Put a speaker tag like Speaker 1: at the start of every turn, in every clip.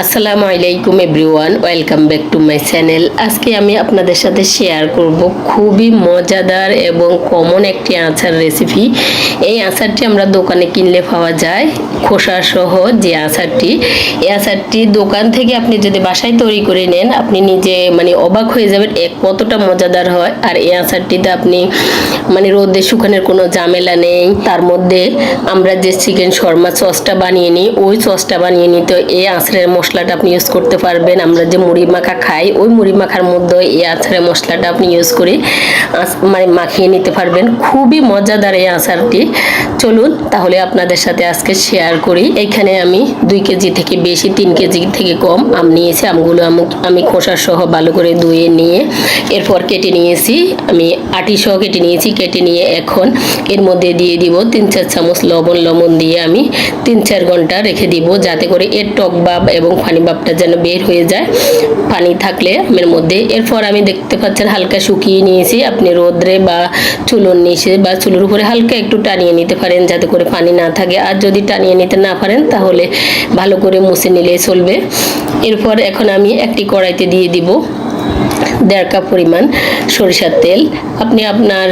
Speaker 1: আসসালামু আলাইকুম everyone, welcome back to my channel. আজকে আমি আপনাদের সাথে শেয়ার করব খুবই মজাদার এবং কমন একটি আচার রেসিপি। এই আচারটি আমরা দোকানে কিনলে পাওয়া যায়, খোসা সহ যে আচারটি। এই আচারটি দোকান থেকে আপনি যদি বাসায় তৈরি করে নেন, আপনি নিজে অবাক হয়ে যাবেন কতটা মজাদার হয়। আর এই আচারটিতে আপনি রোদে শুকানোর কোনো ঝামেলা নেই। তার মধ্যে আমরা যে চিকেন শর্মা সসটা বানিয়ে নিই, ওই সসটা বানিয়ে নিতে এই আচারের মশলাটা আপনি ইউজ করতে পারবেন। আমরা যে মুড়ি মাখা খাই, ওই মুড়ি মাখার মধ্যে এই আচারের মশলাটা আপনি ইউজ করে মাখিয়ে নিতে পারবেন। খুবই মজাদার এই আচারটি। চলুন তাহলে আপনাদের সাথে আজকে শেয়ার করি। এখানে আমি 2 কেজি থেকে বেশি, 3 কেজি থেকে কম আম নিয়েছি। আমগুলো আমি খোসা সহ ভালো করে ধুয়ে নিয়ে এরপর কেটে নিয়েছি। আমি আটি সহ কেটে নিয়েছি। কেটে নিয়ে এখন এর মধ্যে দিয়ে দিব 3-4 চামচ লবণ দিয়ে আমি 3-4 ঘন্টা রেখে দিব, যাতে করে এর টক ভাব এবং পানি ভাবটা যেন বের হয়ে যায় পানি থাকলে আমের মধ্যে। এরপর আমি দেখতে পাচ্ছেন হালকা শুকিয়ে নিয়েছি। আপনি রোদ্রে বা চুলোর নিচে বা চুলোর উপরে হালকা একটু টানিয়ে নিতে পারেন, যাতে করে পানি না থাকে। আর যদি টানিয়ে নিতে না পারেন তাহলে ভালো করে মুছে নিলে চলবে। এরপর এখন আমি একটি কড়াইতে দিয়ে দিব 1.5 কাপ পরিমাণ সরিষার তেল। আপনি আপনার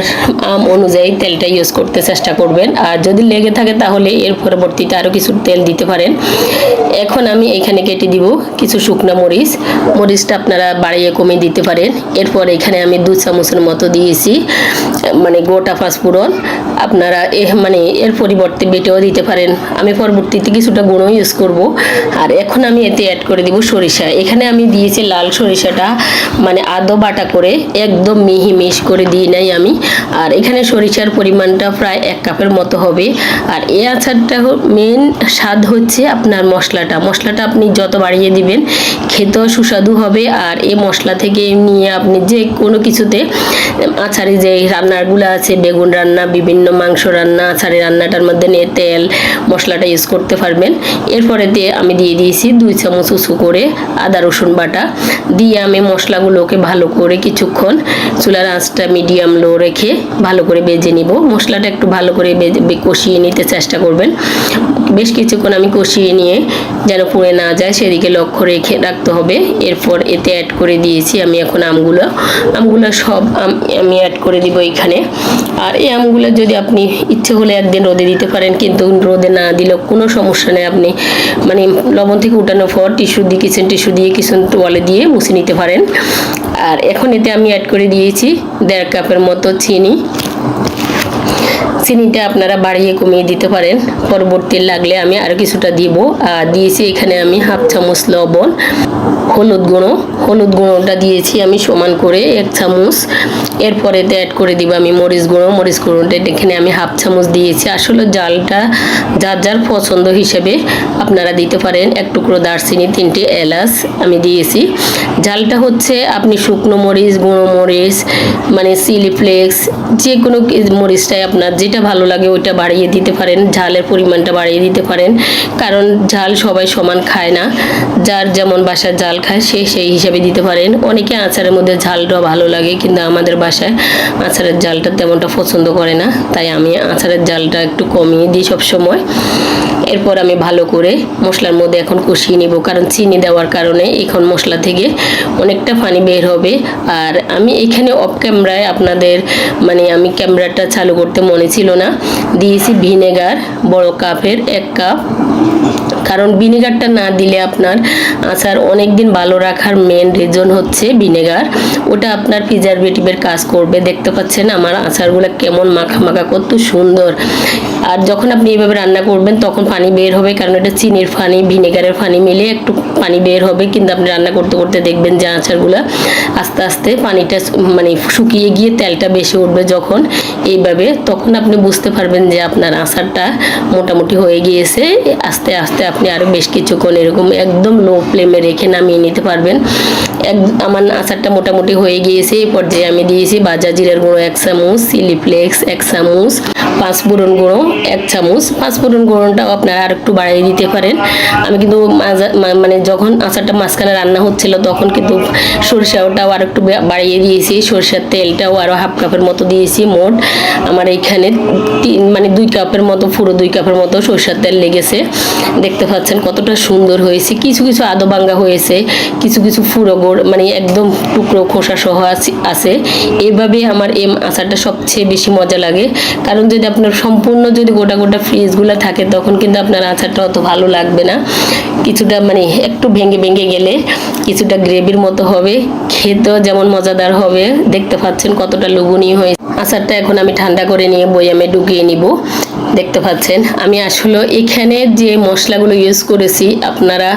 Speaker 1: আম অনুযায়ী তেলটা ইউজ করতে চেষ্টা করবেন। আর যদি লেগে থাকে তাহলে এর পরবর্তীতে আরও কিছু তেল দিতে পারেন। এখন আমি এখানে কেটে দিব কিছু শুকনো মরিচটা আপনারা বাড়িয়ে কমিয়ে দিতে পারেন। এরপর এখানে আমি 2 চামচের মতো দিয়েছি গোটা পাঁচফোড়ন। আপনারা এর পরিবর্তে বেটেও দিতে পারেন। আমি পরবর্তীতে কিছুটা গুঁড়ো ইউজ করব। আর এখন আমি এতে অ্যাড করে দিব সরিষা। এখানে আমি দিয়েছি লাল সরিষাটা, আদো বাটা করে, একদম মিহি করে দিই নাই আমি। আর এখানে সরিষার পরিমাণটা প্রায় 1 কাপের মতো হবে। আর এই আচারটা মেন স্বাদ হচ্ছে আপনার মশলাটা আপনি যত বাড়িয়ে দিবেন খেতেও সুস্বাদু হবে। আর এই মশলা থেকে নিয়ে আপনি যে কোনো কিছুতে আচারে যে রান্নাগুলো আছে, বেগুন রান্না, বিভিন্ন মাংস রান্না, আচারের রান্নাটার মধ্যে নিয়ে তেল মশলাটা ইউজ করতে পারবেন। এরপরে আমি দিয়ে দিয়েছি 2 চামচ উঁচু করে আদা রসুন বাটা দিয়ে আমি মশলাগুলোকে ভালো করে কিছুক্ষণ চুলার আঁচটা মিডিয়াম লো রেখে ভালো করে ভেজে নিব। মশলাটা একটু ভালো করে কষিয়ে নিতে চেষ্টা করবেন। বেশ কিছুক্ষণ আমি কষিয়ে নিয়ে যেন পুড়ে না যায় সেদিকে লক্ষ্য রেখে রাখতে হবে। এরপর এতে অ্যাড করে দিয়েছি আমি এখন আমগুলো সব আমি অ্যাড করে দিব এখানে। আর এই আমগুলো যদি আপনি ইচ্ছে হলে একদিন রোদে দিতে পারেন, কিন্তু রোদে না দিলেও কোনো সমস্যা নেই। আপনি লবণ থেকে উঠানোর পর কিচেন টিস্যু দিয়ে কিছু তোয়ালে দিয়ে মুছে নিতে পারেন। আর এখন এতে আমি অ্যাড করে দিয়েছি 1.5 কাপের মতো চিনিটা আপনারা বাড়িয়ে কমিয়ে দিতে পারেন। পরবর্তী লাগলে আমি আরও কিছুটা দিব। আর দিয়েছি এখানে আমি 1/2 চামচ লবণ। হলুদ গুঁড়োটা দিয়েছি আমি সমান করে 1 চামচ। এরপরে অ্যাড করে দিব আমি মরিচ গুঁড়োটা এখানে আমি 1/2 চামচ দিয়েছি। আসলে জালটা যার পছন্দ হিসেবে আপনারা দিতে পারেন। 1 টুকরো দারচিনি, 3টে এলাচ আমি দিয়েছি। ঝালটা হচ্ছে আপনি শুকনো মরিচ, গুঁড়ো মরিচ, চিলি ফ্লেক্স, যে কোনো মরিচটাই আপনার যেটা ভালো লাগে ওইটা বাড়িয়ে দিতে পারেন। ঝালের পরিমাণটা বাড়িয়ে দিতে পারেন, কারণ ঝাল সবাই সমান খায় না। যার যেমন বাসার ঝাল খায় সেই হিসাবে দিতে পারেন। অনেকে আচারের মধ্যে ঝালটা ভালো লাগে, কিন্তু আমাদের বাসায় আচারের ঝালটা তেমনটা পছন্দ করে না, তাই আমি আচারের ঝালটা একটু কমিয়ে দিই সবসময়। এরপর আমি ভালো করে মশলার মধ্যে এখন কষিয়ে নিব, কারণ চিনি দেওয়ার কারণে এখন মশলা থেকে অনেকটা পানি বের হবে। আর আমি এখানে অফ ক্যামেরায় আপনাদের আমি ক্যামেরাটা চালু করতে মনে ছিল না, দিয়েছি ভিনেগার বড় কাপের 1 কাপ। কারণ ভিনেগারটা না দিলে আপনার আচার অনেক দিন ভালো রাখার মেন রিজন হচ্ছে ভিনেগার। ওটা আপনার প্রিজারভেটিভের কাজ করবে। দেখতে পাচ্ছেন আমার আচারগুলো কেমন মাখা কত সুন্দর। আর যখন আপনি এইভাবে রান্না করবেন তখন পানি বের হবে, কারণ এটা চিনির পানি ভিনেগারের পানি মিলে একটু পানি বের হবে। কিন্তু আপনি রান্না করতে দেখবেন যে আচারগুলো আস্তে আস্তে পানিটা শুকিয়ে গিয়ে তেলটা বেশি উঠবে যখন এইভাবে, তখন আপনি বুঝতে পারবেন যে আপনার আচারটা মোটামুটি হয়ে গিয়েছে। আস্তে আস্তে আপনি আরও বেশ কিছুক্ষণ এরকম একদম লো ফ্লেমে রেখে নামিয়ে নিতে পারবেন। আমার আচারটা মোটামুটি হয়ে গিয়েছে। এই পর্যায়ে আমি দিয়েছি ভাজা জিরার গুঁড়ো 1 চামচ, চিলি ফ্লেক্স 1 চামচ, পাঁচফোড়ন গুঁড়ো 1 চামচ। পাঁচফোড়ন গুঁড়োটাও আপনারা আর একটু বাড়িয়ে দিতে পারেন। আমি কিন্তু মানে যখন আচারটা মাঝখানে রান্না হচ্ছিল তখন কিন্তু সরিষাটাও আর একটু বাড়িয়ে দিয়েছি, সরিষার তেলটাও আরও হাফ কাপের মতো দিয়েছি। মোট আমার এইখানে 2 কাপের মতো, পুরো 2 কাপের মতো সরিষার তেল লেগেছে। দেখতে পাচ্ছেন কতটা সুন্দর হয়েছে। কিছু কিছু আদো ভাঙ্গা হয়েছে, কিছু কিছু পুরো গোড় মানে একদম টুকরো খোসা সহ আছে। এইভাবে আমার এই আচারটা সবচেয়ে বেশি মজা লাগে, কারণ যদি আপনার সম্পূর্ণ যদি গোটা গোটা ফ্রিজগুলো থাকে তখন কিন্তু আপনার আচারটা অত ভালো লাগবে না। কিছুটা মানে একটু ভেঙে ভেঙে গেলে কিছুটা গ্রেভির মতো হবে, খেতেও যেমন মজাদার হবে। দেখতে পাচ্ছেন কতটা লোভনীয় হয়েছে। আচারটা এখন আমি ঠান্ডা করে নিয়ে বয়ামে ঢুকিয়ে নিব। দেখতে পাচ্ছেন আমি আসলে এখানে যে মশলাগুলো ইউজ করেছি আপনারা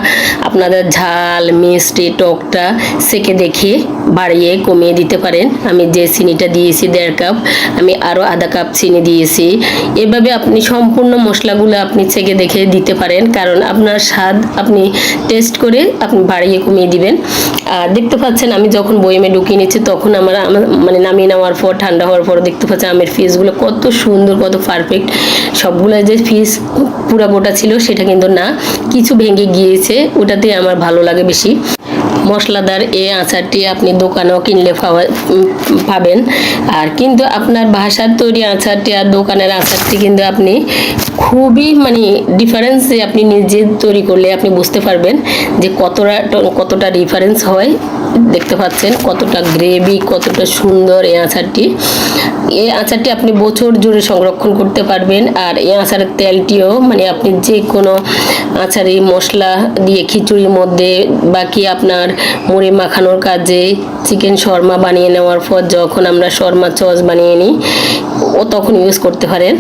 Speaker 1: আপনাদের ঝাল মিষ্টি টকটা সেকে দেখে বাড়িয়ে কমিয়ে দিতে পারেন। আমি যে চিনিটা দিয়েছি 1.5 কাপ, আমি আরও আধা কাপ চিনি দিয়েছি। এভাবে আপনি সম্পূর্ণ মশলাগুলো আপনি সেকে দেখে দিতে পারেন, কারণ আপনার স্বাদ আপনি টেস্ট করে আপনি বাড়িয়ে কমিয়ে দিবেন। আর দেখতে পাচ্ছেন আমি যখন বয়ামে ঢুকিয়ে নিচ্ছি তখন আমার মানে নামিয়ে নেওয়ার পর ঠান্ডা হওয়ার পর দেখতে পাচ্ছেন আমের পিসগুলো কত সুন্দর, কত পারফেক্ট। সবগুলো যে পিস পুরা গোটা ছিল সেটা কিন্তু না, কিছু ভেঙে গিয়েছে, ওটাতে আমার ভালো লাগে বেশি। মশলাদার এই আচারটি আপনি দোকানেও কিনলে পাবেন। আর কিন্তু আপনার বাসার তৈরি আচারটি আর দোকানের আচারটি কিন্তু আপনি খুবই মানে ডিফারেন্স আপনি নিজে তৈরি করলে আপনি বুঝতে পারবেন যে কতটা ডিফারেন্স হয়। দেখতে পাচ্ছেন কতটা গ্রেভি, কতটা সুন্দর এই আচারটি। এই আচারটি আপনি বছর জুড়ে সংরক্ষণ করতে পারবেন। আর এই আচারের তেলটিও মানে আপনি যে কোনো আচারি মশলা দিয়ে খিচুড়ির মধ্যে বাকি আপনার মুড়ি মাখানোর কাজে, চিকেন শর্মা বানিয়ে নেওয়ার পর যখন আমরা শর্মা সস বানিয়ে নিই তখন ইউজ করতে পারেন।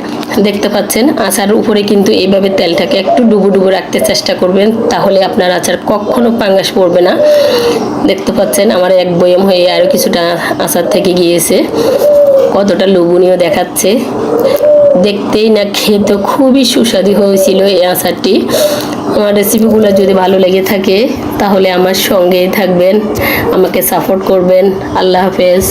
Speaker 1: দেখতে পাচ্ছেন আচার উপরে কিন্তু এইভাবে তেলটাকে একটু ডুবো ডুবো রাখতে চেষ্টা করবেন, তাহলে আপনার আচার কখনো পাঙ্গাস পড়বে না। দেখতে পাচ্ছেন আমার এক বয়াম হয়ে আরও কিছুটা আচার থেকে গিয়েছে, কতটা লোভনীয় দেখাচ্ছে। দেখতেই না খেতে খুবই সুস্বাদু হয়েছিল এই আচারটি। আমার রেসিপিগুলো যদি ভালো লেগে থাকে তাহলে আমার সঙ্গেই থাকবেন, আমাকে সাপোর্ট করবেন। আল্লাহ হাফেজ।